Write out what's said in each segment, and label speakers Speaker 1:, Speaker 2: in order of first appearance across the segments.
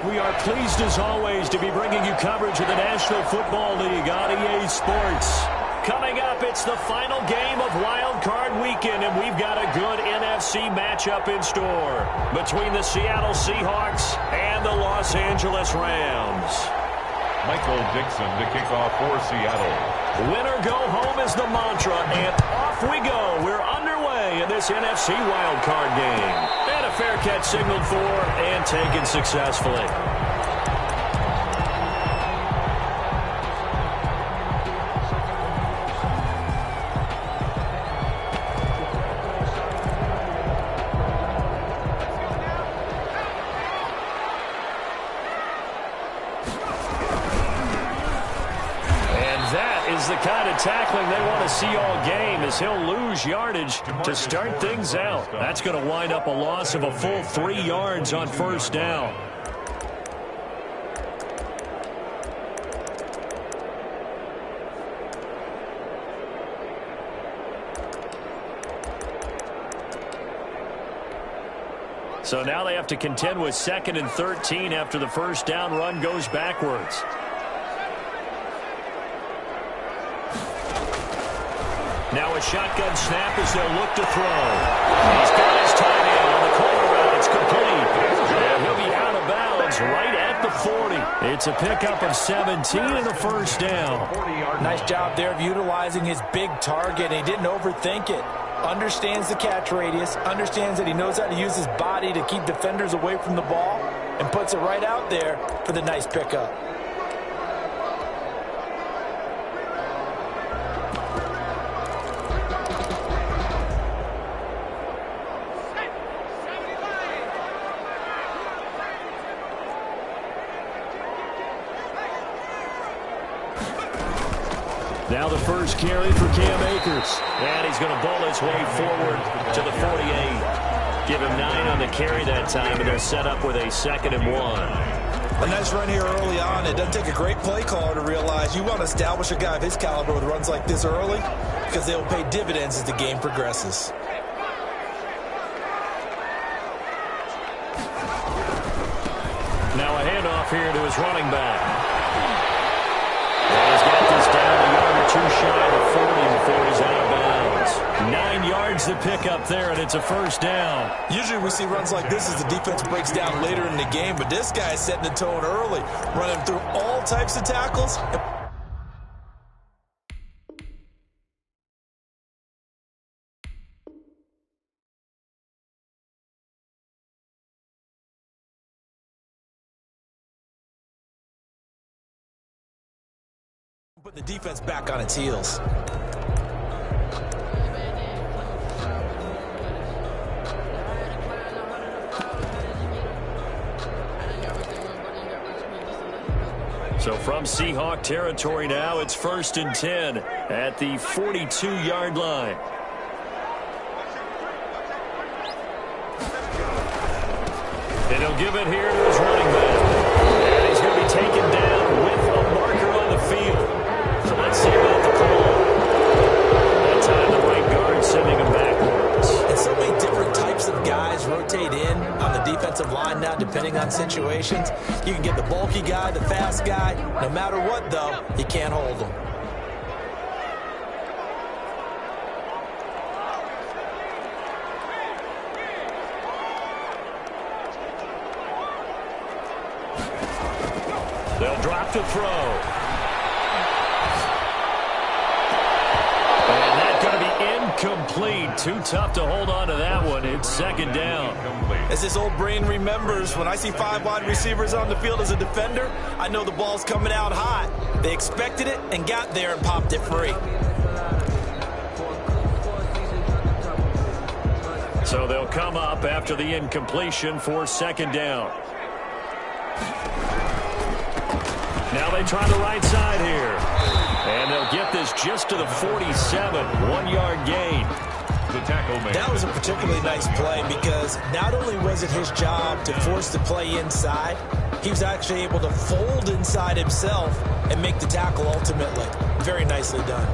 Speaker 1: We are pleased as always to be bringing you coverage of the National Football League on EA Sports. Coming up, it's the final game of Wild Card Weekend, and we've got a good NFC matchup in store between the Seattle Seahawks and the Los Angeles Rams.
Speaker 2: Michael Dixon to kick off for Seattle.
Speaker 1: Winner go home is the mantra, and off we go. We're underway in this NFC Wild Card game. And a fair catch signaled for and taken successfully. The kind of tackling they want to see all game as he'll lose yardage to start things out. That's going to wind up a loss of a full 3 yards on first down. So now they have to contend with 2nd and 13 after the first down run goes backwards. Now a shotgun snap as they'll look to throw. He's got his tight end on the corner route. It's complete. And he'll be out of bounds right at the 40. It's a pickup of 17 and a first down.
Speaker 3: Nice job there of utilizing his big target. He didn't overthink it. Understands the catch radius. Understands that he knows how to use his body to keep defenders away from the ball. And puts it right out there for the nice pickup.
Speaker 1: Now the first carry for Cam Akers. And he's going to bowl his way forward to the 48. Give him 9 on the carry that time, and they'll set up with a 2nd and 1.
Speaker 3: A nice run here early on. It doesn't take a great play caller to realize you want to establish a guy of his caliber with runs like this early because they will pay dividends as the game progresses.
Speaker 1: Now a handoff here to his running back. And he's got this down a yard or 2 shy of 40 before he's out of bounds. 9 yards to pick up there, and it's a first down.
Speaker 3: Usually we see runs like this as the defense breaks down later in the game, but this guy is setting the tone early, running through all types of tackles. Put the defense back on its heels.
Speaker 1: So from Seahawk territory now, it's 1st and 10 at the 42-yard line. And he'll give it here to his running back. And he's going to be taken down with a marker on the field. So let's see about the call. That time the right guard sending him backwards.
Speaker 3: And so many different types of guys rotate in on the defensive line now, depending on situations. You can get the bulky guy, the fast guy. No matter what, though, you can't hold them.
Speaker 1: They'll drop to throw. Incomplete. Too tough to hold on to that one. It's 2nd down.
Speaker 3: As this old brain remembers, when I see 5 wide receivers on the field as a defender, I know the ball's coming out hot. They expected it and got there and popped it free.
Speaker 1: So they'll come up after the incompletion for 2nd down. Now they try the right side here. And they'll get this just to the 47, 1-yard gain.
Speaker 2: The tackle made.
Speaker 3: That was a particularly nice play because not only was it his job to force the play inside, he was actually able to fold inside himself and make the tackle ultimately. Very nicely done.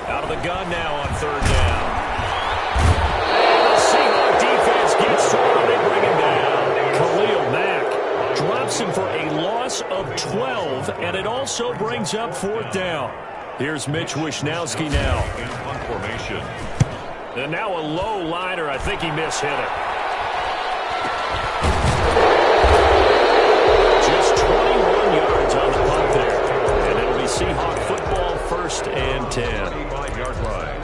Speaker 1: Out of the gun now on third down. And the Seahawks defense gets to him. They bring him down. Khalil Mack drops him for a loss of 12, and it also brings up fourth down. Here's Mitch Wishnowsky now.
Speaker 2: In punt formation.
Speaker 1: And now a low liner. I think he mishit it. Just 21 yards on the punt there. And it'll be Seahawk football, 1st and 10.
Speaker 2: 25-yard line.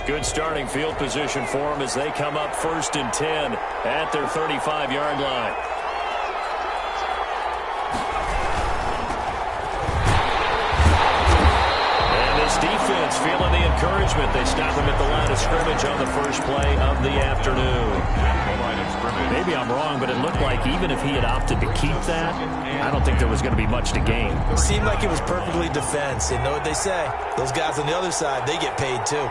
Speaker 1: Good starting field position for them as they come up 1st and 10 at their 35-yard line. And this defense feeling the encouragement. They stop him at the line of scrimmage on the first play of the afternoon. Maybe I'm wrong, but it looked like even if he had opted to keep that, I don't think there was going to be much to gain.
Speaker 3: It seemed like it was perfectly defense. You know what they say? Those guys on the other side, they get paid too.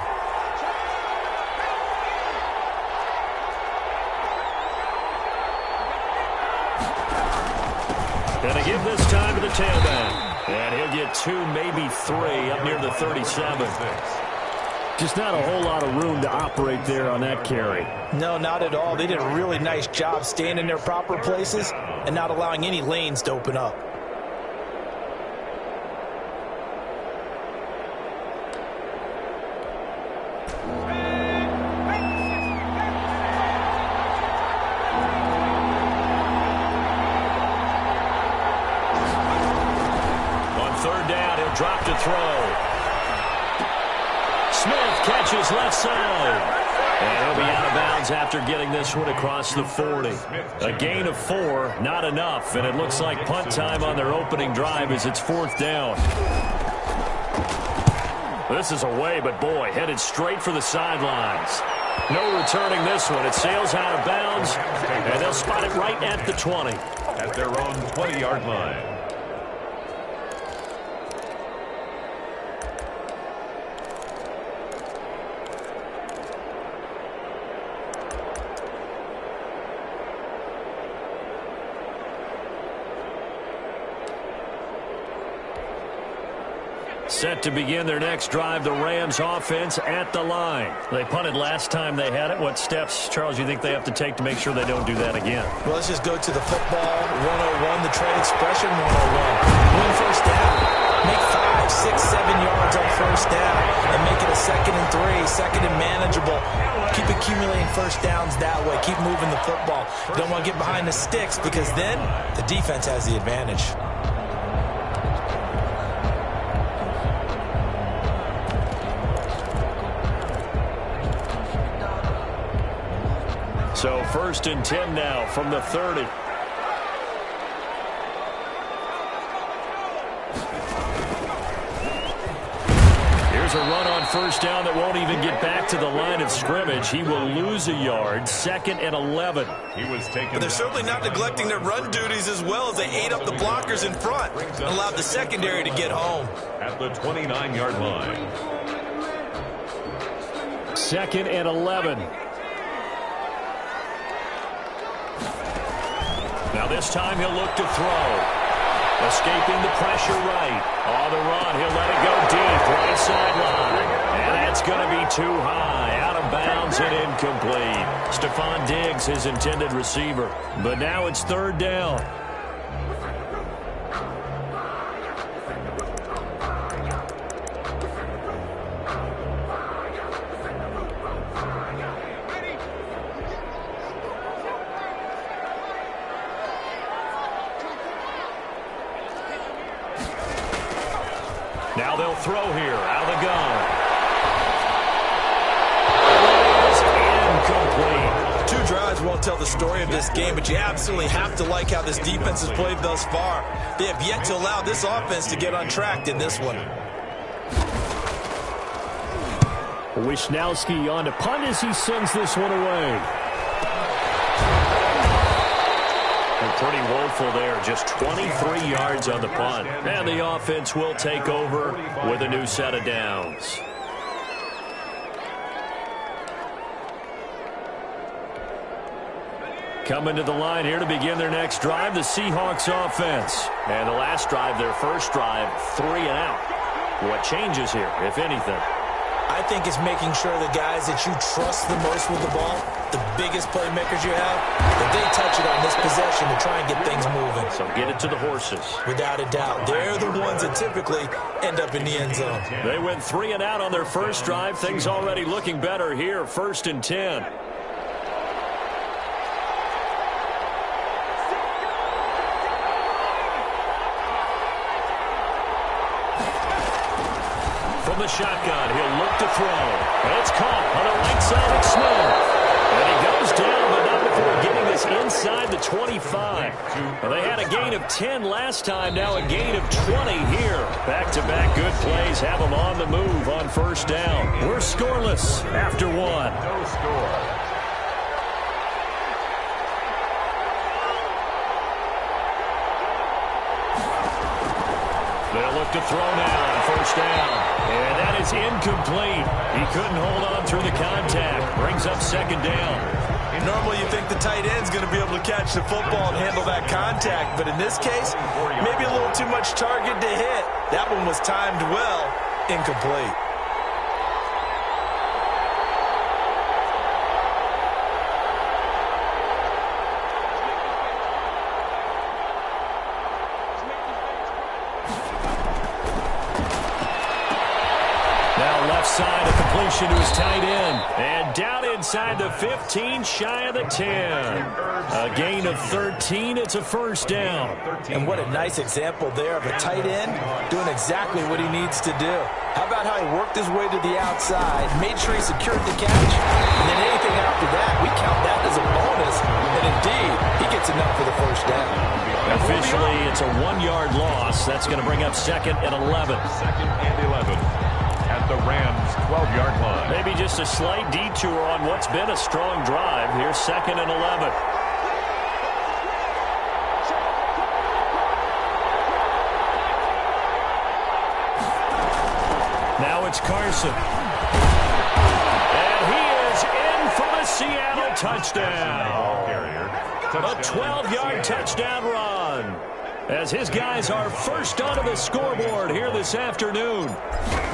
Speaker 1: And they give this time to the tailback. And he'll get 2, maybe 3 up near the 37.
Speaker 4: Just not a whole lot of room to operate there on that carry.
Speaker 3: No, not at all. They did a really nice job staying in their proper places and not allowing any lanes to open up.
Speaker 1: Drop to throw. Smith catches left side. And he'll be out of bounds after getting this one across the 40. A gain of 4, not enough. And it looks like punt time on their opening drive as it's 4th down. This is away, but boy, headed straight for the sidelines. No returning this one. It sails out of bounds, and they'll spot it right at the 20.
Speaker 2: At their own 20-yard line.
Speaker 1: Set to begin their next drive, the Rams offense at the line. They punted last time they had it. What steps, Charles, you think they have to take to make sure they don't do that again?
Speaker 3: Well, let's just go to the football 101, the trade expression 101. Win first down. Make 5, 6, 7 yards on first down and make it a 2nd and 3, 2nd and manageable. Keep accumulating first downs that way. Keep moving the football. You don't want to get behind the sticks because then the defense has the advantage.
Speaker 1: So 1st and 10 now from the 30. Here's a run on first down that won't even get back to the line of scrimmage. He will lose a yard. 2nd and 11.
Speaker 2: He was taken.
Speaker 3: But they're certainly not neglecting their run duties as well as they ate up the blockers in front and allowed the secondary to get home.
Speaker 2: At the 29-yard line.
Speaker 1: 2nd and 11. Now this time he'll look to throw. Escaping the pressure right. On the run, he'll let it go deep. Right sideline. And that's going to be too high. Out of bounds and incomplete. Stephon Diggs, his intended receiver. But now it's 3rd down. Now they'll throw here, out of the gun. Incomplete.
Speaker 3: 2 drives won't tell the story of this game, but you absolutely have to like how this defense has played thus far. They have yet to allow this offense to get on track in this one.
Speaker 4: Wishnowsky on to punt as he sends this one away.
Speaker 1: Pretty woeful there. Just 23 yards on the punt. And the offense will take over with a new set of downs. Coming to the line here to begin their next drive, the Seahawks offense. And the last drive, their first drive, 3 and out. What changes here, if anything?
Speaker 3: I think it's making sure the guys that you trust the most with the ball, the biggest playmakers you have, that they touch it on this possession to try and get things moving.
Speaker 1: So get it to the horses. Without
Speaker 3: a doubt. They're the ones that typically end up in the end zone.
Speaker 1: They went 3 and out on their first drive. Things already looking better here. 1st and 10. From the shotgun, he'll look to throw. And it's caught on the right side of Smith. And he goes down, but not before getting this inside the 25. Well, they had a gain of 10 last time, now a gain of 20 here. Back-to-back good plays have them on the move on 1st down. We're scoreless after 1.
Speaker 2: No score.
Speaker 1: They'll look to throw now on 1st down. And that is incomplete. He couldn't hold on through the contact. Brings up 2nd down.
Speaker 3: Normally you think the tight end's going to be able to catch the football and handle that contact. But in this case, maybe a little too much target to hit. That one was timed well. Incomplete.
Speaker 1: Side, a completion to his tight end. And down inside the 15, shy of the 10. A gain of 13. It's a 1st down.
Speaker 3: And what a nice example there of a tight end doing exactly what he needs to do. How about how he worked his way to the outside, made sure he secured the catch, and then anything after that, we count that as a bonus. And indeed, he gets enough for the 1st down.
Speaker 1: Officially, it's a 1-yard loss. That's going to bring up 2nd and 11.
Speaker 2: 2nd and 11. At the Rams' 12-yard line.
Speaker 1: Maybe just a slight detour on what's been a strong drive. Here's 2nd and 11. Now it's Carson. And he is in for the Seattle touchdown. A 12-yard touchdown run. As his guys are first onto the scoreboard here this afternoon.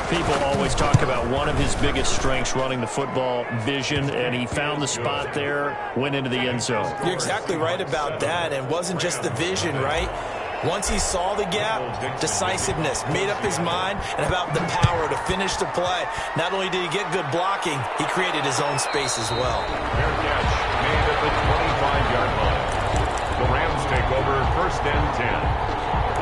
Speaker 1: People always talk about one of his biggest strengths running the football, vision, and he found the spot there, went into the end zone.
Speaker 3: You're exactly right about that, and it wasn't just the vision, right? Once he saw the gap, decisiveness, made up his mind, and about the power to finish the play. Not only did he get good blocking, he created his own space as well.
Speaker 2: Fair catch made at the 25-yard line. The Rams take over 1st and 10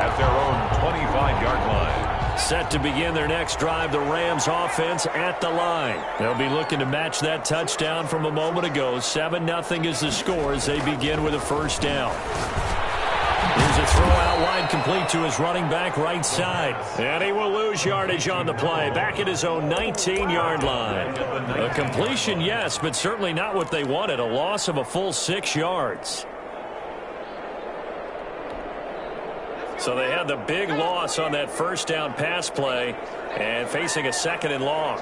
Speaker 2: at their own 25-yard line.
Speaker 1: Set to begin their next drive, the Rams offense at the line. They'll be looking to match that touchdown from a moment ago. 7-0 is the score as they begin with a 1st down. Here's a throw out wide, complete to his running back right side. And he will lose yardage on the play, back at his own 19-yard line. A completion, yes, but certainly not what they wanted. A loss of a full 6 yards. So they had the big loss on that 1st down pass play and facing a 2nd and long.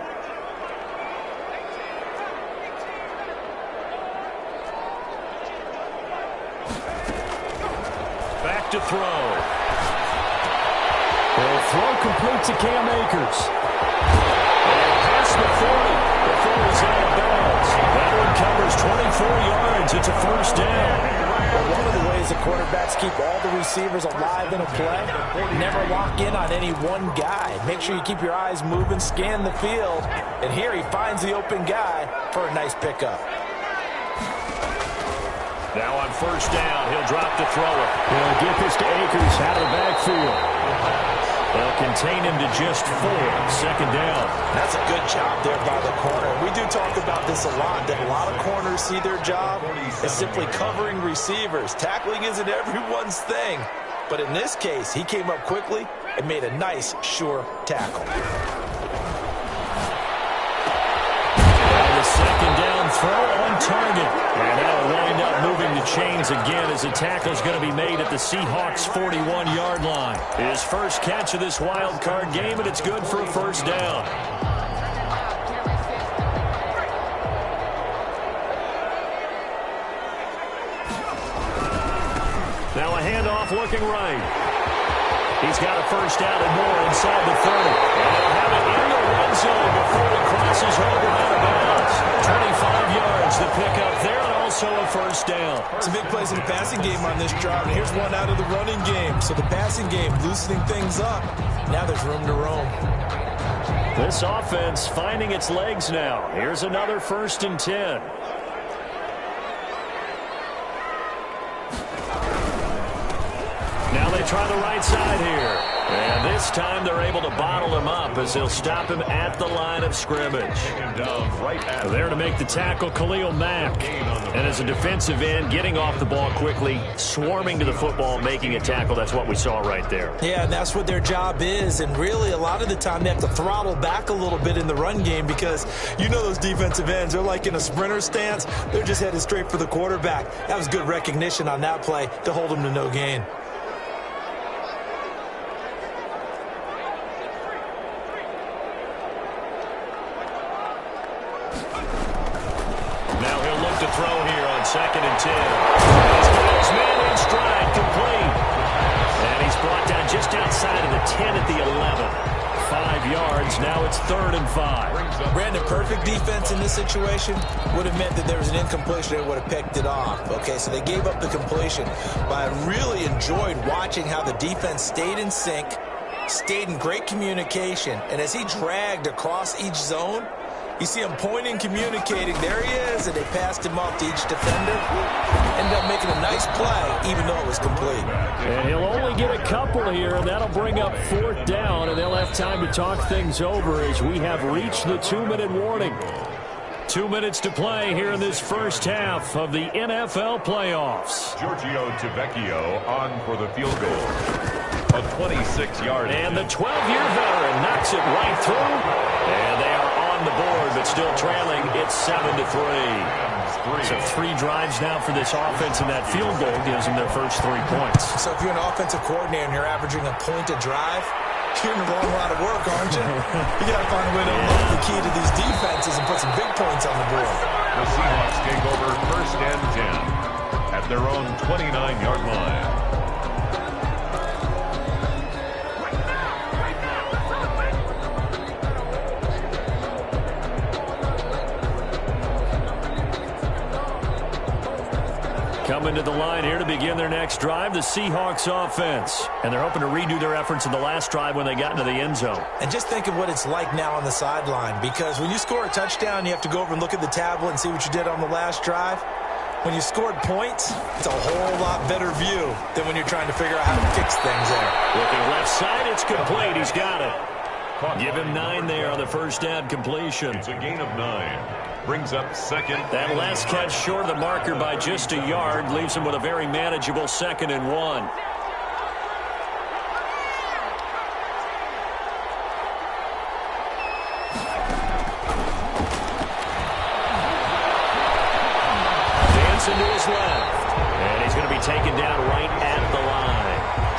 Speaker 1: Back to throw.
Speaker 4: Well, throw complete to Cam Akers.
Speaker 1: And past the 40 before he's out of bounds. That one covers 24 yards. It's a 1st down.
Speaker 3: Well, one of the ways the quarterbacks keep all the receivers alive in a play, never lock in on any one guy. Make sure you keep your eyes moving, scan the field, and here he finds the open guy for a nice pickup.
Speaker 1: Now on 1st down, he'll drop to throw it.
Speaker 4: He'll get this to Akers out of the backfield.
Speaker 1: They'll contain him to just 4. 2nd down.
Speaker 3: That's a good job there by the corner. We do talk about this a lot, that a lot of corners see their job as simply covering receivers. Tackling isn't everyone's thing. But in this case, he came up quickly and made a nice, sure tackle.
Speaker 1: Now the 2nd down and throw on target. And that'll wind up moving the chains again as the tackle's going to be made at the Seahawks' 41-yard line. His first catch of this wild card game, and it's good for a first down. Now a handoff looking right. He's got a first down and more inside the 30. And they'll have it in the red zone before he crosses over out of bounds. 25 yards to pick up there, and also a first down.
Speaker 3: Some big plays in the passing game on this drive, and here's one out of the running game. So the passing game loosening things up. Now there's room to roam.
Speaker 1: This offense finding its legs now. Here's another 1st and 10. Now they try the right side here. And this time they're able to bottle him up as they'll stop him at the line of scrimmage. There to make the tackle, Khalil Mack. And as a defensive end, getting off the ball quickly, swarming to the football, making a tackle. That's what we saw right there.
Speaker 3: Yeah, and that's what their job is. And really, a lot of the time, they have to throttle back a little bit in the run game because you know those defensive ends, they're like in a sprinter stance. They're just headed straight for the quarterback. That was good recognition on that play to hold him to no gain.
Speaker 1: Throw here on 2nd and 10. He's got his man in stride, complete. And he's brought down just outside of the 10 at the 11. 5 yards. Now it's 3rd and 5.
Speaker 3: Brandon, perfect defense in this situation would have meant that there was an incompletion. They would have picked it off. Okay, so they gave up the completion. But I really enjoyed watching how the defense stayed in sync, stayed in great communication. And as he dragged across each zone, you see him pointing, communicating. There he is, and they passed him off to each defender. Ended up making a nice play, even though it was complete.
Speaker 1: And he'll only get a couple here, and that'll bring up 4th down, and they'll have time to talk things over as we have reached the 2-minute warning. 2 minutes to play here in this first half of the NFL playoffs.
Speaker 2: Giorgio Tavecchio on for the field goal. A 26-yard.
Speaker 1: And the 12-year veteran knocks it right through, and they are on the board, but still trailing. It's 7-3. So 3 drives now for this offense, and that field goal gives them their first 3 points.
Speaker 3: So if you're an offensive coordinator and you're averaging a point a drive, you're in a long lot of work, aren't you? You got to find a way to unlock the key to these defenses and put some big points on the board.
Speaker 2: The Seahawks take over 1st and 10 at their own 29-yard line.
Speaker 1: Coming to the line here to begin their next drive, the Seahawks offense. And they're hoping to redo their efforts in the last drive when they got into the end zone.
Speaker 3: And just think of what it's like now on the sideline, because when you score a touchdown, you have to go over and look at the tablet and see what you did on the last drive. When you scored points, it's a whole lot better view than when you're trying to figure out how to fix things there.
Speaker 1: Looking left side, it's complete. He's got it. Give him 9 there on the first down completion.
Speaker 2: It's a gain of 9. Brings up 2nd.
Speaker 1: That last catch short of the marker by just a yard leaves him with a very manageable 2nd and 1. Dancing to his left. And he's going to be taken down right at the line.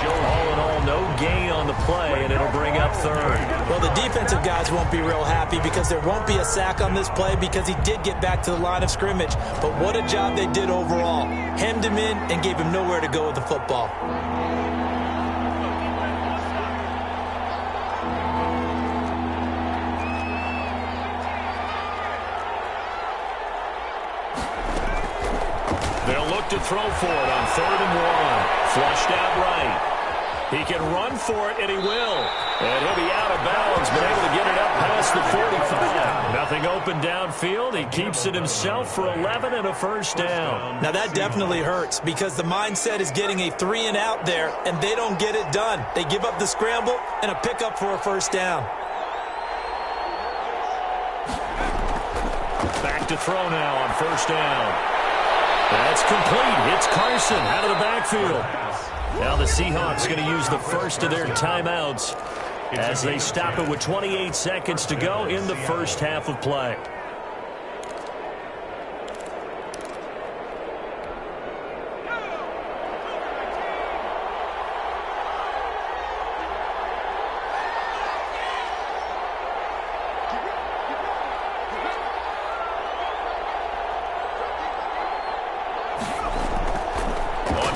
Speaker 1: All in all, no gain on the play, and it'll bring up 3rd.
Speaker 3: Well, the defensive guys won't be real happy because there won't be a sack on this play because he did get back to the line of scrimmage. But what a job they did overall. Hemmed him in and gave him nowhere to go with the football.
Speaker 1: They'll look to throw for it on 3rd and 1. Flushed out right. He can run for it, and he will. And he'll be out of bounds, but able to get it up past the 45. Nothing open downfield. He keeps it himself for 11 and a first down.
Speaker 3: Now, that definitely hurts because the mindset is getting a 3-and-out there, and they don't get it done. They give up the scramble and a pickup for a first down.
Speaker 1: Back to throw now on first down. That's complete. It's Carson out of the backfield. Now the Seahawks going to use the first of their timeouts as they stop it with 28 seconds to go in the first half of play.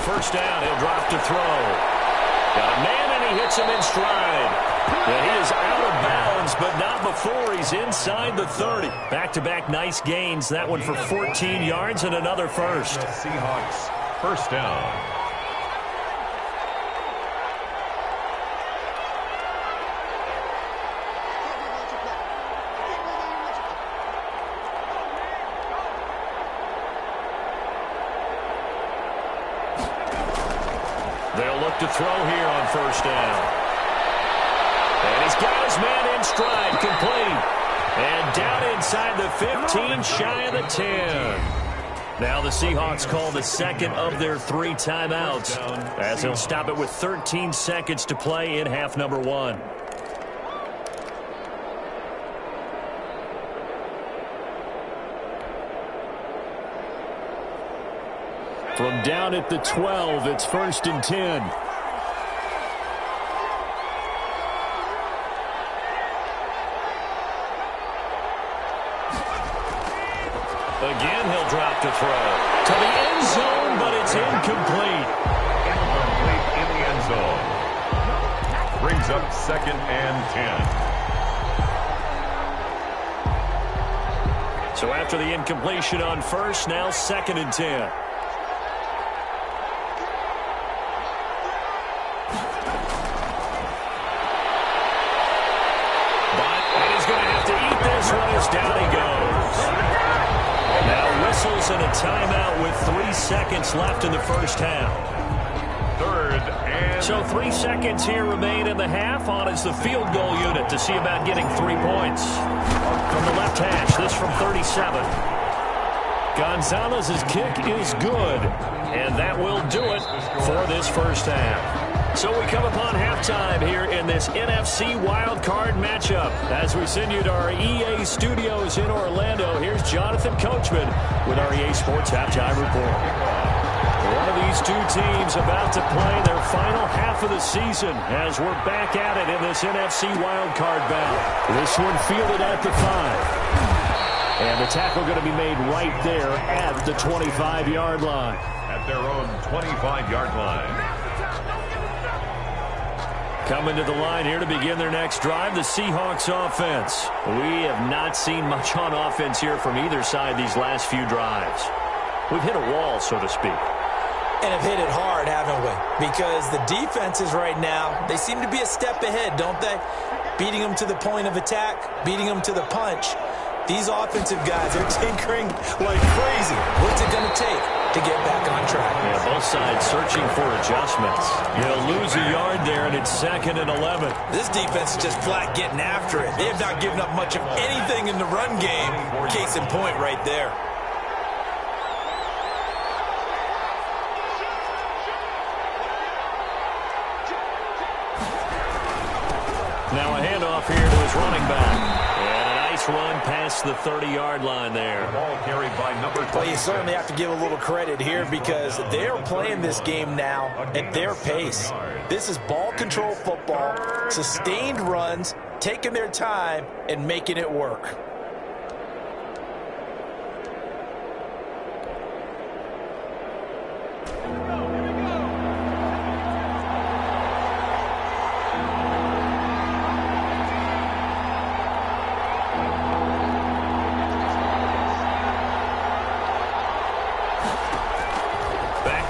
Speaker 1: first down. He'll drop to throw. Got a man, and he hits him in stride. Yeah, he is out of bounds, but not before he's inside the 30. Back-to-back nice gains. That one for 14 yards and another first.
Speaker 2: Seahawks, first down.
Speaker 1: They'll look to throw here on first down. And he's got his man in stride, complete. And down inside the 15, shy of the 10. Now the Seahawks call the second of their 3 timeouts, as he'll stop it with 13 seconds to play in half number 1.
Speaker 4: From down at the 12, it's 1st and 10.
Speaker 1: Again, he'll drop to throw. To the end zone, but it's incomplete.
Speaker 2: Incomplete in the end zone. Brings up 2nd and 10.
Speaker 1: So after the incompletion on first, now 2nd and 10. Down he goes. Now whistles and a timeout with 3 seconds left in the first half.
Speaker 2: 3rd and...
Speaker 1: So 3 seconds here remain in the half. On is the field goal unit to see about getting 3 points. From the left hash, this from 37. Gonzalez's kick is good. And that will do it for this first half. So we come upon halftime here in this NFC wildcard matchup. As we send you to our EA studios in Orlando, here's Jonathan Coachman with our EA Sports Halftime Report. One of these 2 teams about to play their final half of the season as we're back at it in this NFC wildcard battle. This one fielded at the 5. And the tackle going to be made right there at the 25-yard line.
Speaker 2: At their own 25-yard line.
Speaker 1: Coming to the line here to begin their next drive, the Seahawks offense. We have not seen much on offense here from either side these last few drives. We've hit a wall, so to speak.
Speaker 3: And have hit it hard, haven't we? Because the defenses right now, they seem to be a step ahead, don't they? Beating them to the point of attack, beating them to the punch. These offensive guys are tinkering like crazy. What's it going to take to get back on track?
Speaker 1: Yeah, both sides searching for adjustments. They'll lose a yard there, and it's 2nd and 11.
Speaker 3: This defense is just flat getting after it. They have not given up much of anything in the run game. Case in point right there.
Speaker 1: Now a handoff here to his running back. Run past the 30-yard line there.
Speaker 2: Ball carried by number 20.
Speaker 3: Well, you certainly have to give a little credit here because they're playing this game now at their pace. This is ball control football, sustained runs, taking their time and making it work.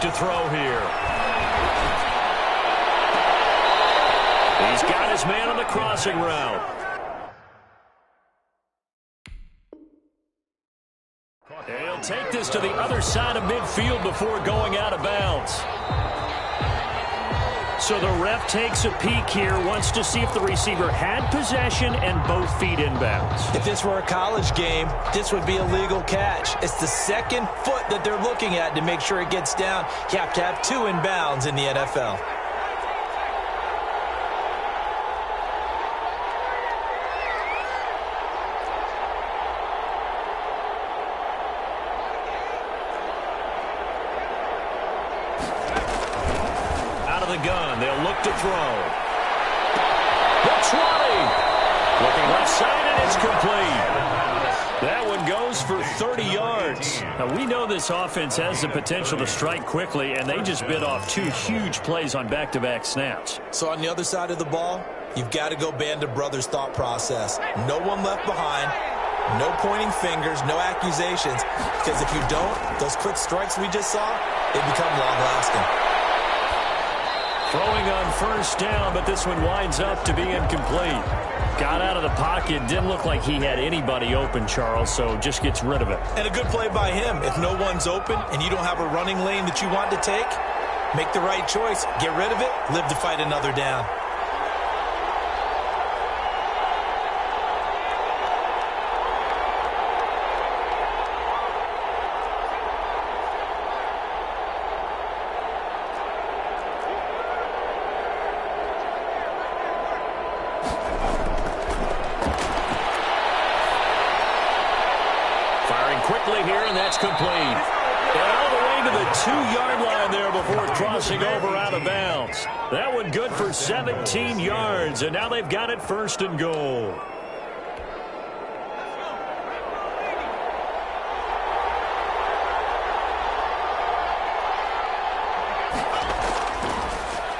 Speaker 1: To throw here. He's got his man on the crossing route. And he'll take this to the other side of midfield before going out of bounds. So the ref takes a peek here, wants to see if the receiver had possession and both feet inbounds.
Speaker 3: If this were a college game, this would be a legal catch. It's the second foot that they're looking at to make sure it gets down. You have to have 2 inbounds in the NFL.
Speaker 1: Gun. They'll look to throw. Looks running. Looking left side, and it's complete. That one goes for 30 yards. Now, we know this offense has the potential to strike quickly, and they just bit off 2 huge plays on back-to-back snaps.
Speaker 3: So on the other side of the ball, you've got to go Band of Brothers thought process. No one left behind, no pointing fingers, no accusations, because if you don't, those quick strikes we just saw, they become long-lasting.
Speaker 1: Throwing on first down, but this one winds up to be incomplete. Got out of the pocket, didn't look like he had anybody open, Charles, so just gets rid of it.
Speaker 3: And a good play by him. If no one's open and you don't have a running lane that you want to take, make the right choice. Get rid of it, live to fight another down.
Speaker 1: Quickly here, and that's complete. And all the way to the 2-yard line there before crossing over out of bounds. That one good for 17 yards, and now they've got it first and goal.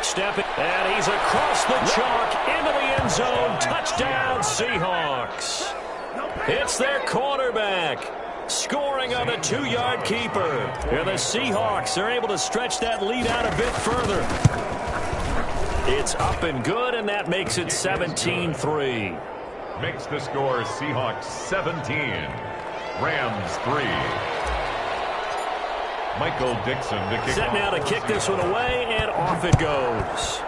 Speaker 1: Stepping, and he's across the chalk into the end zone. Touchdown, Seahawks. It's their quarterback. Scoring on the 2-yard keeper. And the Seahawks are able to stretch that lead out a bit further. It's up and good, and that makes it 17-3.
Speaker 2: Makes the score Seahawks 17, Rams 3. Michael Dixon to kick
Speaker 1: Set
Speaker 2: off.
Speaker 1: now to kick this one away, and off it goes.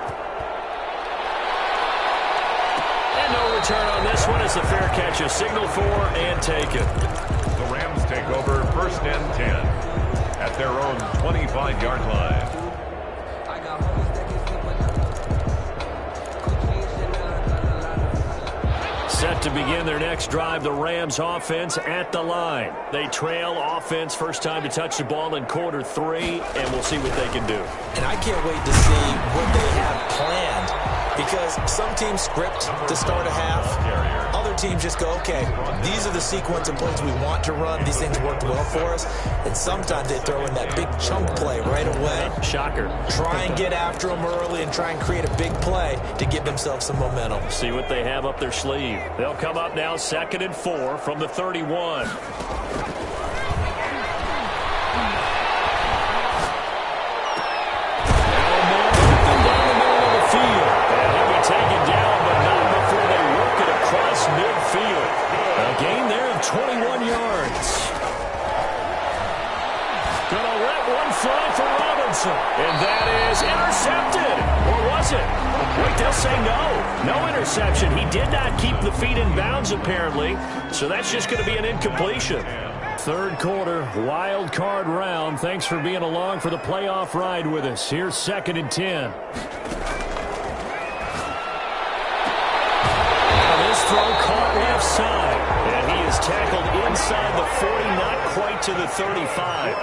Speaker 1: And no return on this one as the fair catch is signaled for and taken.
Speaker 2: The Rams take over first and 10 at their own 25-yard line.
Speaker 1: Set to begin their next drive, the Rams offense at the line. They trail offense, first time to touch the ball in quarter 3, and we'll see what they can do.
Speaker 3: And I can't wait to see what they have planned, because some teams script to start a half. Other teams just go, okay, these are the sequence of plays we want to run. These things worked well for us. And sometimes they throw in that big chunk play right away.
Speaker 1: Shocker.
Speaker 3: Try and get after them early and try and create a big play to give themselves some momentum.
Speaker 1: See what they have up their sleeve. They'll come up now 2nd and 4 from the 31. Midfield. A gain there of 21 yards. Gonna let one fly for Robinson. And that is intercepted. Or was it? Wait, they'll say no. No interception. He did not keep the feet in bounds, apparently. So that's just going to be an incompletion. Third quarter, wild card round. Thanks for being along for the playoff ride with us. Here's 2nd and 10. Throw caught left side, and he is tackled inside the 40, not quite to the 35.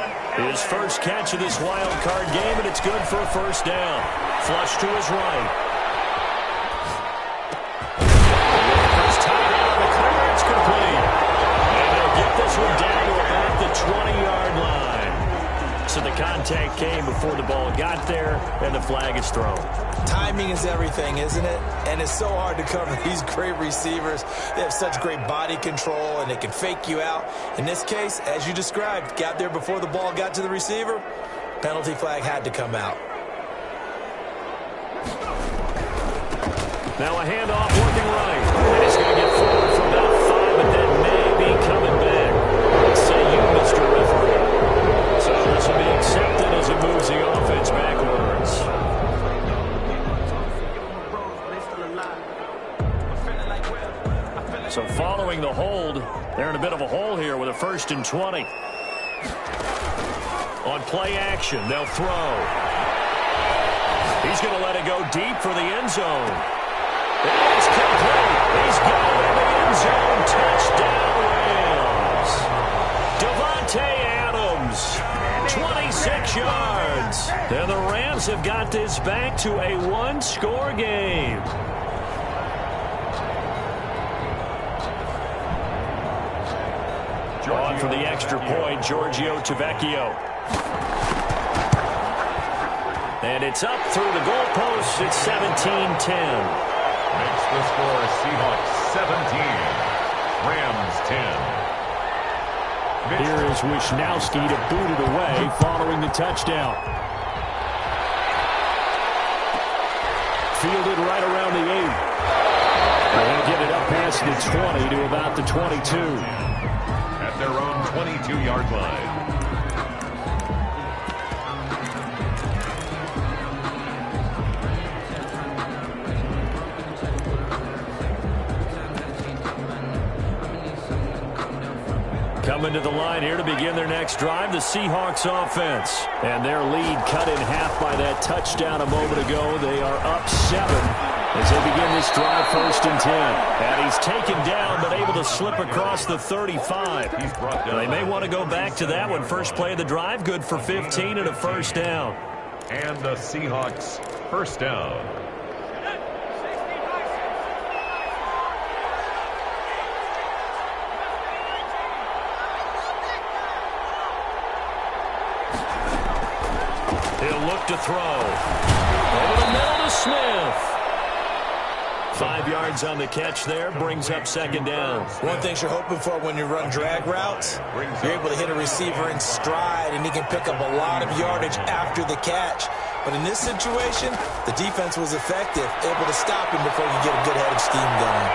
Speaker 1: His first catch of this wild card game, and it's good for a first down. Flush to his right. Walker's tied out of the clear. It's complete. And they'll get this one down to about the 20-yard line. So the contact came before the ball got there, and the flag is thrown.
Speaker 3: Timing is everything, isn't it? And it's so hard to cover these great receivers. They have such great body control, and they can fake you out. In this case, as you described, got there before the ball got to the receiver. Penalty flag had to come out.
Speaker 1: Now a handoff working right. And he's going to get forward for about 5, but that may be coming back. What say you, Mr. Referee? So this will be accepted as it moves the offense backwards. So following the hold, they're in a bit of a hole here with a 1st and 20. On play action, they'll throw. He's going to let it go deep for the end zone. It's complete. He's got it in the end zone. Touchdown, Rams. Devontae Adams, 26 yards. And the Rams have got this back to a 1-score game. On for the extra point, Giorgio Tavecchio. And it's up through the goalposts. It's 17-10.
Speaker 2: Makes the score Seahawks 17, Rams 10.
Speaker 4: Here is Wisnowski to boot it away following the touchdown. Fielded right around the 8. And they'll get it up past the 20 to about the 22.
Speaker 2: At their own 22-yard line.
Speaker 1: Coming to the line here to begin their next drive, the Seahawks offense. And their lead cut in half by that touchdown a moment ago. They are up 7 as they begin this drive, 1st and 10. And he's taken down but able to slip across the 35.
Speaker 2: He's brought down.
Speaker 1: They may want to go back to that one. First play of the drive, good for 15 and a first down.
Speaker 2: And the Seahawks first down.
Speaker 1: He'll look to throw. Over the middle to Smith. 5 yards on the catch there, brings up 2nd down.
Speaker 3: One thing you're hoping for when you run drag routes, you're able to hit a receiver in stride, and he can pick up a lot of yardage after the catch. But in this situation, the defense was effective, able to stop him before you get a good head of steam going.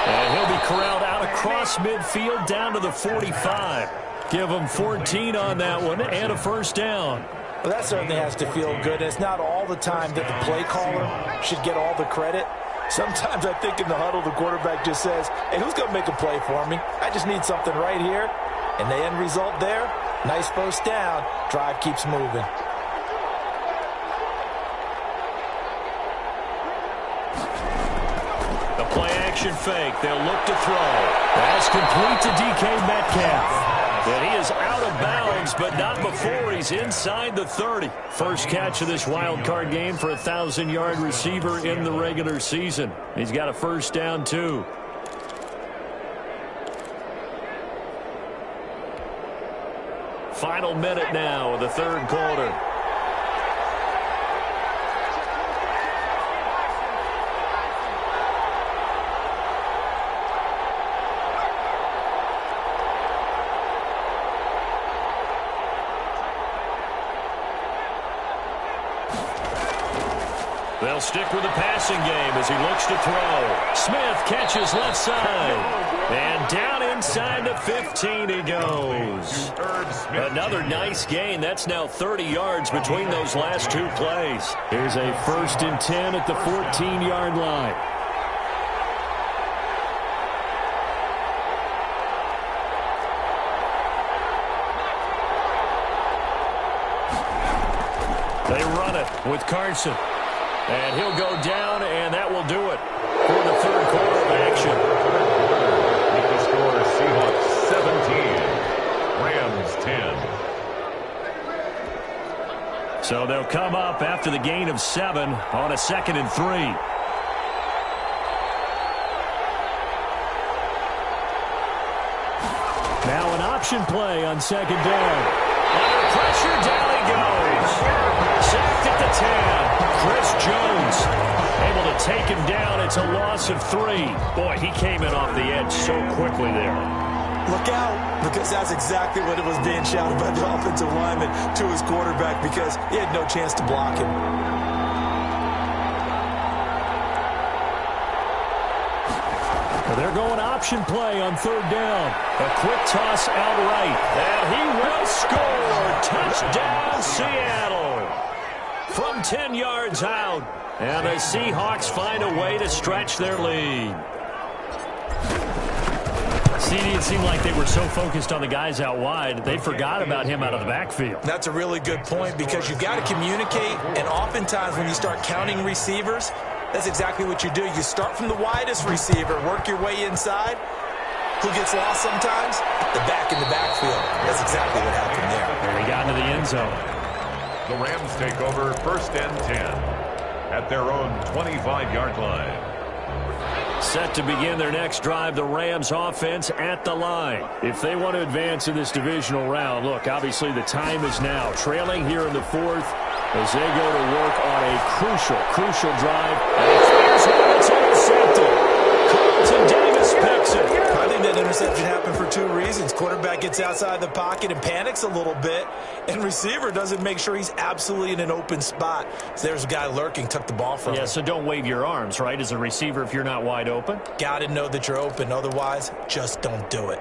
Speaker 1: And he'll be corralled out across midfield down to the 45. Give him 14 on that one and a first down.
Speaker 3: Well, that certainly has to feel good. It's not all the time that the play caller should get all the credit. Sometimes I think in the huddle, the quarterback just says, hey, who's going to make a play for me? I just need something right here. And the end result there, nice first down. Drive keeps moving.
Speaker 1: The play action fake. They'll look to throw. That's complete to DK Metcalf. And he is out of bounds, but not before he's inside the 30. First catch of this wild card game for a 1,000-yard receiver in the regular season. He's got a first down, too. Final minute now of the 3rd quarter. They'll stick with the passing game as he looks to throw. Smith catches left side. And down inside the 15 he goes. Another nice gain. That's now 30 yards between those last 2 plays.
Speaker 4: Here's a 1st and 10 at the 14-yard line.
Speaker 1: They run it with Carson. And he'll go down, and that will do it for the 3rd quarter of action.
Speaker 2: With the score, Seahawks 17, Rams 10.
Speaker 1: So they'll come up after the gain of 7 on a 2nd and 3. Now an option play on 2nd down. Under pressure, down he goes. Sacked at the 10. Chris Jones able to take him down. It's a loss of 3. Boy, he came in off the edge so quickly there.
Speaker 3: Look out, because that's exactly what it was being shouted by the offensive lineman to his quarterback, because he had no chance to block him.
Speaker 1: They're going option play on 3rd down. A quick toss out right. And he will score. Touchdown, Seattle. From 10 yards out. And the Seahawks find a way to stretch their lead. See, it seemed like they were so focused on the guys out wide, they forgot about him out of the backfield.
Speaker 3: That's a really good point, because you've got to communicate, and oftentimes when you start counting receivers, that's exactly what you do. You start from the widest receiver, work your way inside. Who gets lost sometimes? The back in the backfield. That's exactly what happened there.
Speaker 1: And he got into the end zone.
Speaker 2: The Rams take over 1st and 10 at their own 25-yard line.
Speaker 1: Set to begin their next drive, the Rams offense at the line.
Speaker 4: If they want to advance in this divisional round, look, obviously the time is now. Trailing here in the fourth as they go to work on a crucial drive.
Speaker 1: And he fires one, it's intercepted. Carlton Davis picks it.
Speaker 3: I think that interception happened for two reasons. Quarterback gets outside the pocket and panics a little bit, and receiver doesn't make sure he's absolutely in an open spot. So there's a guy lurking, took the ball from him.
Speaker 1: Yeah, so don't wave your arms, right, as a receiver if you're not wide open.
Speaker 3: Got to know that you're open. Otherwise, just don't do it.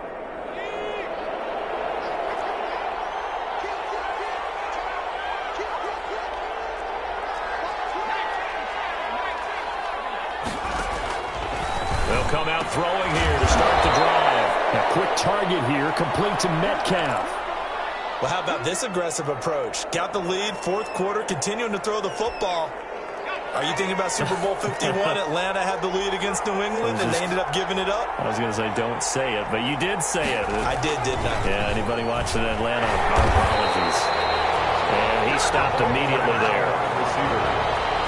Speaker 1: They'll come out throwing here to start the drive.
Speaker 4: A quick target here, complete to Metcalf.
Speaker 3: Well, how about this aggressive approach? Got the lead, fourth quarter, continuing to throw the football. Are you thinking about Super Bowl 51? Atlanta had the lead against New England, and they ended up giving it up?
Speaker 1: I was going to say don't say it, but you did say it.
Speaker 3: I did, didn't I?
Speaker 1: Yeah, anybody watching Atlanta, our apologies. And he stopped immediately there.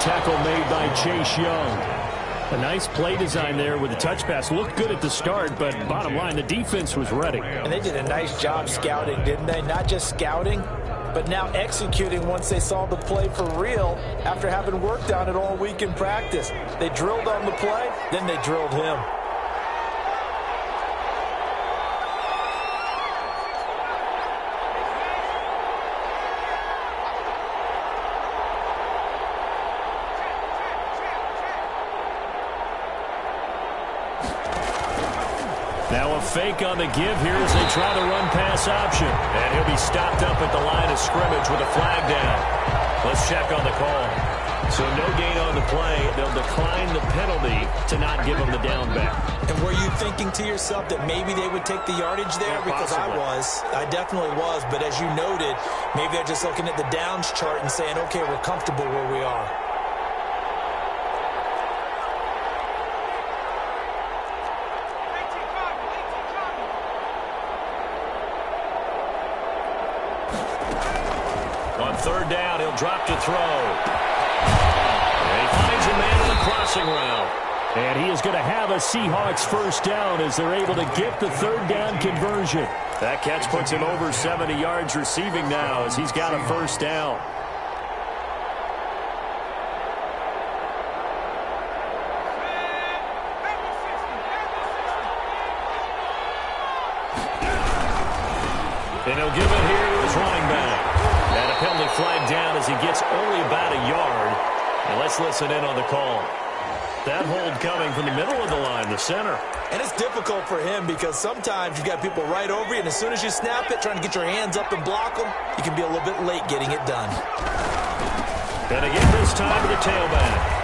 Speaker 4: Tackle made by Chase Young. A nice play design there with the touch pass. Looked good at the start, but bottom line, the defense was ready.
Speaker 3: And they did a nice job scouting, didn't they? Not just scouting, but now executing once they saw the play for real after having worked on it all week in practice. They drilled on the play, then they drilled him.
Speaker 1: Now a fake on the give here as they try the run-pass option. And he'll be stopped up at the line of scrimmage with a flag down. Let's check on the call. So no gain on the play. They'll decline the penalty to not give him the down back.
Speaker 3: And were you thinking to yourself that maybe they would take the yardage there?
Speaker 1: Yeah,
Speaker 3: because
Speaker 1: possibly.
Speaker 3: I definitely was. But as you noted, maybe they're just looking at the downs chart and saying, okay, we're comfortable where we are.
Speaker 1: On third down, he'll drop to throw. And he finds a man on the crossing route.
Speaker 4: And he is going to have a Seahawks first down as they're able to get the third down conversion.
Speaker 1: That catch puts him over 70 yards receiving now as he's got a first down. And he'll give it here to his running back. And a penalty flag down as he gets only about a yard. And let's listen in on the call. That hold coming from the middle of the line, the center.
Speaker 3: And it's difficult for him because sometimes you've got people right over you, and as soon as you snap it, trying to get your hands up and block them, you can be a little bit late getting it done.
Speaker 1: And again this time to the tailback.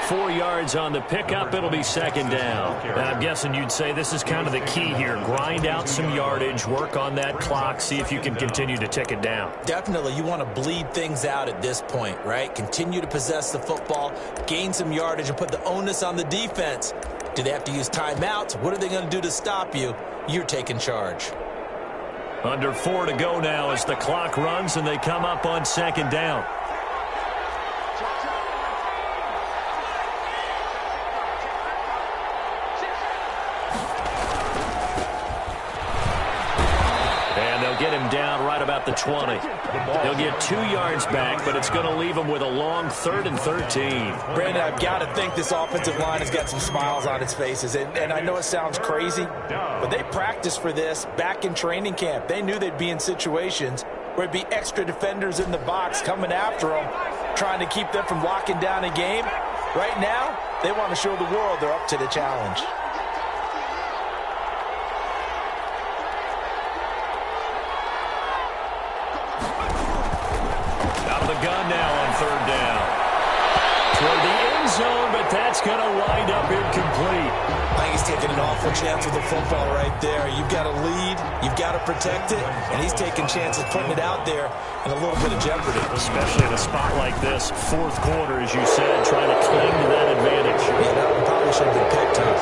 Speaker 1: 4 yards on the pickup. It'll be second down. And I'm guessing you'd say this is kind of the key here. Grind out some yardage, work on that clock, see if you can continue to tick it down.
Speaker 3: Definitely, you want to bleed things out at this point, right? Continue to possess the football, gain some yardage, and put the onus on the defense. Do they have to use timeouts? What are they going to do to stop you? You're taking charge.
Speaker 1: Under 4 to go now as the clock runs and they come up on second down. Get him down right about the 20. He'll get 2 yards back, but it's going to leave him with a long 3rd and 13.
Speaker 3: Brandon, I've got to think this offensive line has got some smiles on its faces. And I know it sounds crazy, but they practiced for this back in training camp. They knew they'd be in situations where it'd be extra defenders in the box coming after them, trying to keep them from locking down a game. Right now, they want to show the world they're up to the challenge.
Speaker 1: Gun now on third down. Toward the end zone, but that's going to wind up incomplete.
Speaker 3: I think he's taking an awful chance with the football right there. You've got to lead, you've got to protect it, and he's taking chances putting it out there in a little bit of jeopardy.
Speaker 1: Especially in a spot like this, fourth quarter, as you said, trying to cling to that advantage.
Speaker 3: Yeah, that one probably should have been picked up.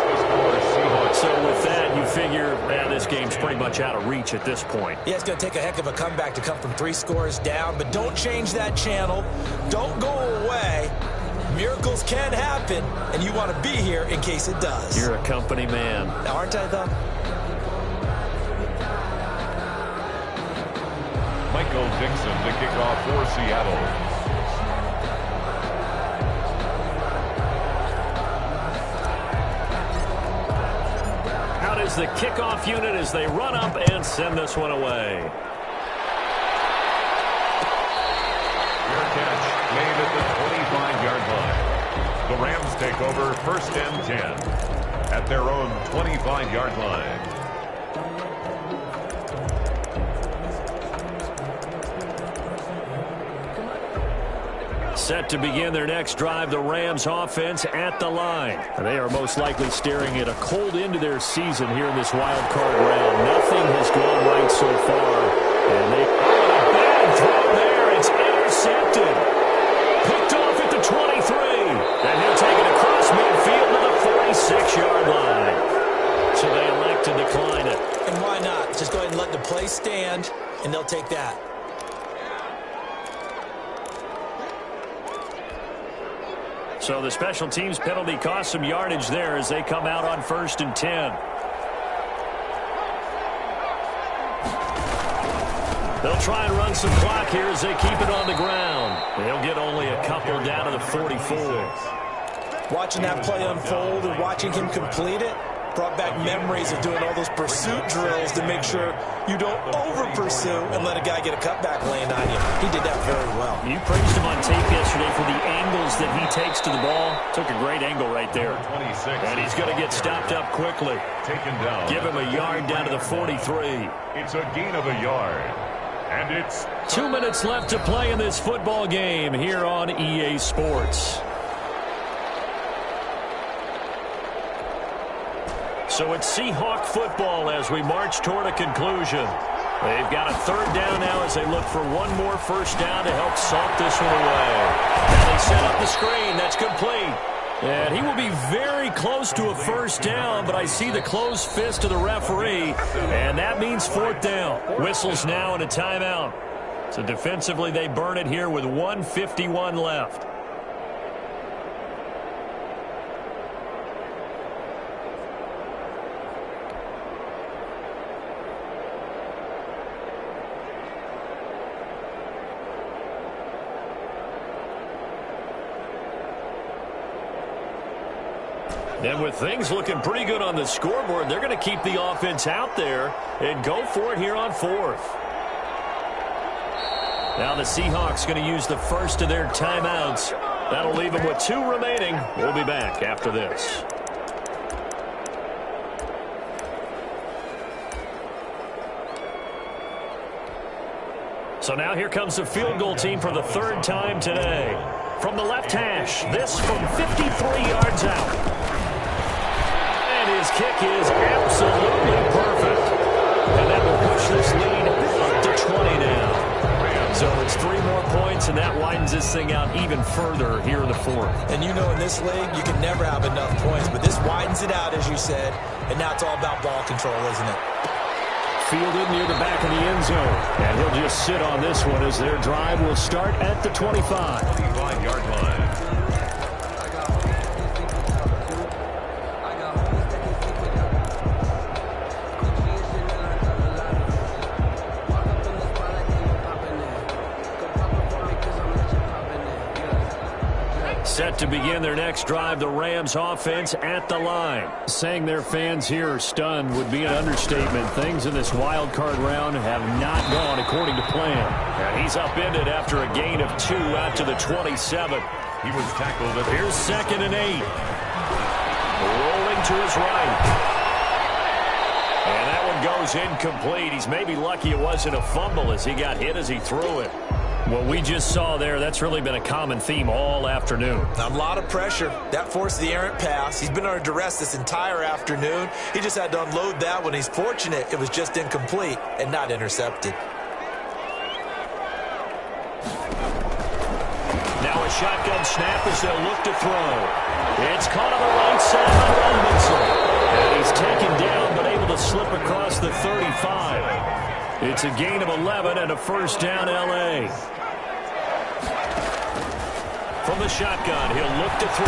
Speaker 1: So with that, you figure, this game's pretty much out of reach at this point.
Speaker 3: Yeah, it's going to take a heck of a comeback to come from 3 scores down, but don't change that channel. Don't go away. Miracles can happen, and you want to be here in case it does.
Speaker 4: You're a company man.
Speaker 3: Aren't I, though?
Speaker 2: Michael Dixon to kick off for Seattle.
Speaker 1: Out is the kickoff unit as they run up and send this one away.
Speaker 2: Fair catch made at the 25-yard line. The Rams take over 1st and 10 at their own 25-yard line.
Speaker 1: Set to begin their next drive, the Rams offense at the line.
Speaker 4: They are most likely staring at a cold end to their season here in this wild card round. Nothing has gone right so far. And they
Speaker 1: a bad throw there. It's intercepted. Picked off at the 23. And he'll take it across midfield to the 46-yard line. So they elect to decline it.
Speaker 3: And why not? Just go ahead and let the play stand, and they'll take that.
Speaker 1: So the special teams penalty cost some yardage there as they come out on 1st and 10. They'll try and run some clock here as they keep it on the ground. They'll get only a couple down to the 44.
Speaker 3: Watching that play unfold and watching him complete it brought back memories of doing all those pursuit drills to make sure you don't over-pursue and let a guy get a cutback lane on you. He did that very well.
Speaker 1: You praised him on tape yesterday for the angles that he takes to the ball. Took a great angle right there.
Speaker 2: 26.
Speaker 1: And he's going to get stopped up quickly.
Speaker 2: Taken down.
Speaker 1: Give him a yard down to the 43.
Speaker 2: It's a gain of a yard. And it's
Speaker 1: 2 minutes left to play in this football game here on EA Sports. So it's Seahawk football as we march toward a conclusion. They've got a 3rd down now as they look for one more 1st down to help salt this one away. Now they set up the screen. That's complete. And he will be very close to a 1st down, but I see the closed fist of the referee, and that means 4th down. Whistles now and a timeout. So defensively they burn it here with 1:51 left. And with things looking pretty good on the scoreboard, they're going to keep the offense out there and go for it here on 4th. Now the Seahawks going to use the first of their timeouts. That'll leave them with 2 remaining. We'll be back after this. So now here comes the field goal team for the 3rd time today. From the left hash, this from 53 yards out. And his kick is absolutely perfect. And that will push this lead up to 20 now. So it's 3 more points, and that widens this thing out even further here in the 4th.
Speaker 3: And you know in this league, you can never have enough points, but this widens it out, as you said, and now it's all about ball control, isn't it?
Speaker 4: fielded near the back of the end zone. And he'll just sit on this one as their drive will start at the 25.
Speaker 2: 25-yard line.
Speaker 1: Set to begin their next drive, the Rams offense at the line.
Speaker 4: Saying their fans here are stunned would be an understatement. Things in this wild card round have not gone according to plan.
Speaker 1: And he's upended after a gain of 2 out to the 27.
Speaker 2: He was tackled at
Speaker 1: Here's 2nd and 8. Rolling to his right. And that one goes incomplete. He's maybe lucky it wasn't a fumble as he got hit as he threw it. What we just saw there, that's really been a common theme all afternoon.
Speaker 3: A lot of pressure. That forced the errant pass. He's been under duress this entire afternoon. He just had to unload that one. He's fortunate it was just incomplete and not intercepted.
Speaker 1: Now a shotgun snap as they'll look to throw. It's caught on the right side by Robinson. And he's taken down but able to slip across the 35. It's a gain of 11 and a first down, L.A. From the shotgun, he'll look to throw.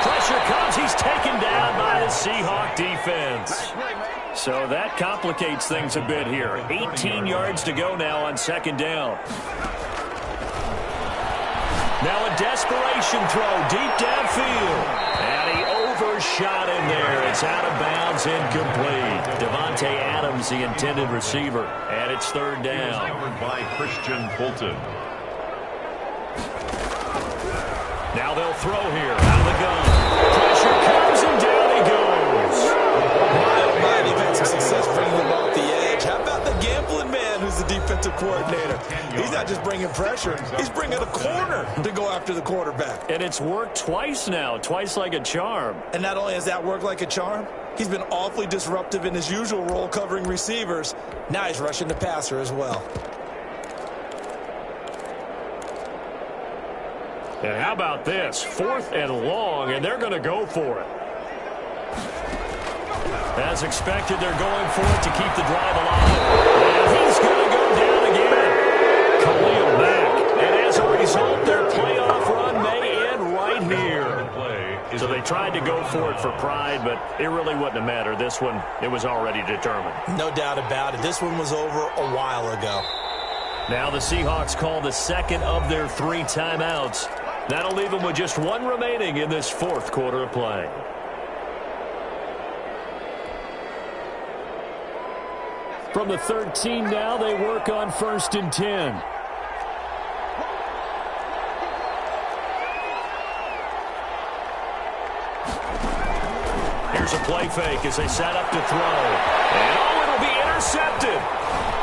Speaker 1: Pressure comes. He's taken down by the Seahawk defense. So that complicates things a bit here. 18 yards to go now on second down. Now a desperation throw deep downfield. And he overshot in there. It's out of bounds, incomplete. Devontae Adams, the intended receiver. And it's third down.
Speaker 2: Covered by Christian Fulton.
Speaker 1: Now they'll throw here. Out of the gun. Pressure comes and down he goes.
Speaker 3: My defensive success bringing them off the edge. How about the gambling man who's the defensive coordinator? He's not just bringing pressure. He's bringing a corner to go after the quarterback.
Speaker 1: And it's worked twice now. Twice like a charm.
Speaker 3: And not only has that worked like a charm, he's been awfully disruptive in his usual role covering receivers. Now he's rushing the passer as well.
Speaker 1: And how about this? 4th and long, and they're going to go for it. As expected, they're going for it to keep the drive alive. And he's going to go down again. Khalil Mack. And as a result, their playoff run may end right here. So they tried to go for it for pride, but it really wouldn't have mattered. This one, it was already determined.
Speaker 3: No doubt about it. This one was over a while ago.
Speaker 1: Now the Seahawks call the second of their 3 timeouts. That'll leave them with just 1 remaining in this 4th quarter of play.
Speaker 4: From the 13 now, they work on 1st and 10.
Speaker 1: Here's a play fake as they set up to throw. And oh, it'll be intercepted.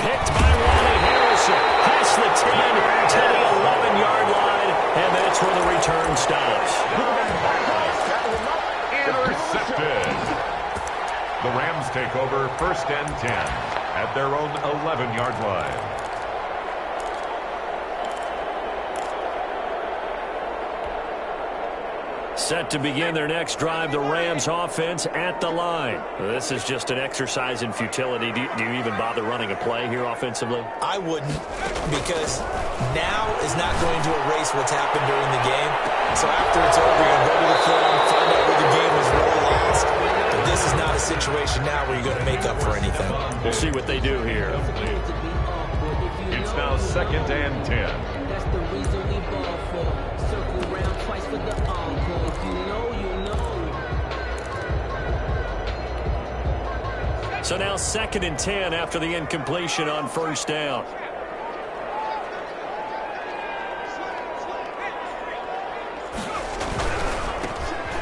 Speaker 1: Picked by Ronnie Harrison. Past the 10 to the 11-yard line. And that's where the return stops.
Speaker 2: Intercepted. The Rams take over 1st and 10 at their own 11-yard line.
Speaker 1: Set to begin their next drive, the Rams offense at the line. This is just an exercise in futility. Do you even bother running a play here offensively?
Speaker 3: I wouldn't, because now is not going to erase what's happened during the game. So after it's over, you're going to go to the film, find out where the game was really lost. But this is not a situation now where you're going to make up for anything.
Speaker 1: We'll see what they do here.
Speaker 2: It's now 2nd and 10.
Speaker 5: That's the reason we ball for. Circle round twice for the encore. If you know, you know.
Speaker 1: So now 2nd and 10 after the incompletion on 1st down.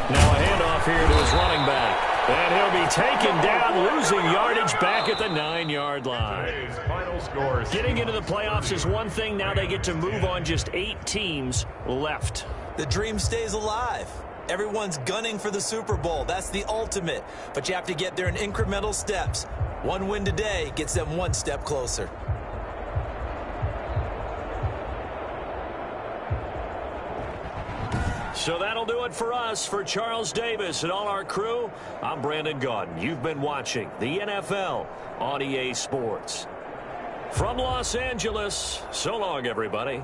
Speaker 1: Now a handoff here to his running back. And he'll be taken down, losing yardage back at the 9-yard line.
Speaker 2: Final scores.
Speaker 1: Getting into the playoffs is one thing. Now they get to move on. Just 8 teams left.
Speaker 3: The dream stays alive. Everyone's gunning for the Super Bowl. That's the ultimate. But you have to get there in incremental steps. One win today gets them 1 step closer.
Speaker 1: So that'll do it for us. For Charles Davis and all our crew, I'm Brandon Gaudin. You've been watching the NFL on EA Sports. From Los Angeles, so long, everybody.